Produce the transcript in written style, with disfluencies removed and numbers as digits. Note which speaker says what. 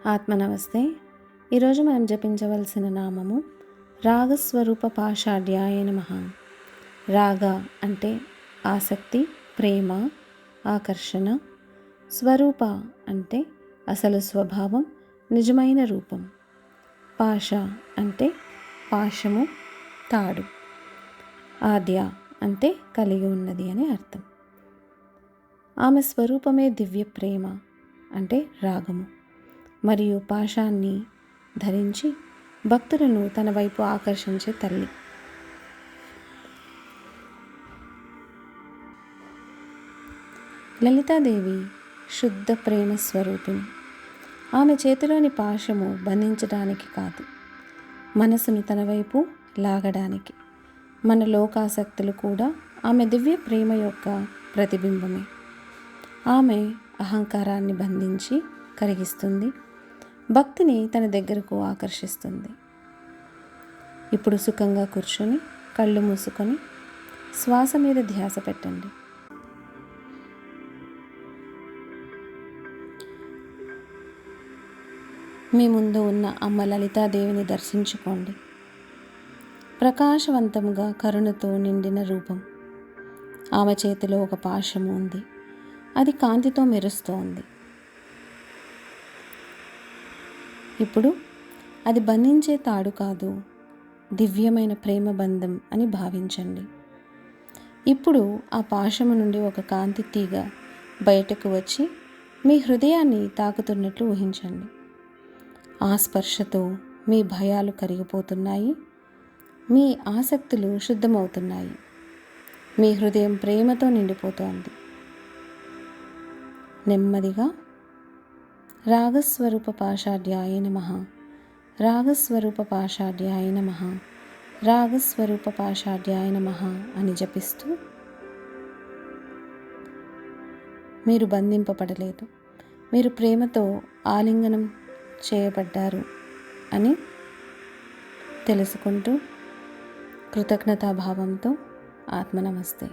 Speaker 1: ఆత్మ నమస్తే. ఈరోజు మనం జపించవలసిన నామము రాగస్వరూప పాషాఢ్యాయ నమః. రాగ అంటే ఆసక్తి, ప్రేమ, ఆకర్షణ. స్వరూప అంటే అసలు స్వభావం, నిజమైన రూపం. పాష అంటే పాశము, తాడు. ఆద్య అంటే కలిగి ఉన్నది అని అర్థం. ఆమె స్వరూపమే దివ్య ప్రేమ అంటే రాగము మరియు పాశాన్ని ధరించి భక్తులను తన వైపు ఆకర్షించే తల్లి. లలితాదేవి శుద్ధ ప్రేమ స్వరూపిణి. ఆమె చేతిలోని పాశము బంధించడానికి కాదు, మనసును తన వైపు లాగడానికి. మన లోకాసక్తులు కూడా ఆమె దివ్య ప్రేమ యొక్క ప్రతిబింబమే. ఆమె అహంకారాన్ని బంధించి కరిగిస్తుంది, భక్తిని తన దగ్గరకు ఆకర్షిస్తుంది. ఇప్పుడు సుఖంగా కూర్చొని కళ్ళు మూసుకొని శ్వాస మీద ధ్యాస పెట్టండి. మీ ముందు ఉన్న అమ్మ లలితాదేవిని దర్శించుకోండి. ప్రకాశవంతంగా కరుణతో నిండిన రూపం. ఆమె చేతిలో ఒక పాశము ఉంది, అది కాంతితో మెరుస్తోంది. ఇప్పుడు అది బంధించే తాడు కాదు, దివ్యమైన ప్రేమ బంధం అని భావించండి. ఇప్పుడు ఆ పాశము నుండి ఒక కాంతి తీగ బయటకు వచ్చి మీ హృదయాన్ని తాకుతున్నట్లు ఊహించండి. ఆ స్పర్శతో మీ భయాలు కరిగిపోతున్నాయి, మీ ఆసక్తులు శుద్ధమవుతున్నాయి, మీ హృదయం ప్రేమతో నిండిపోతోంది. నెమ్మదిగా రాగస్వరూప పాషాఢ్యాయ నమః, రాగస్వరూప పాషాఢ్యాయ నమః, రాగస్వరూప పాషాఢ్యాయ నమః అని జపిస్తూ, మీరు బంధింపబడలేదు, మీరు ప్రేమతో ఆలింగనం చేయబడ్డారు అని తెలుసుకుంటూ కృతజ్ఞతాభావంతో ఆత్మ నమస్తే.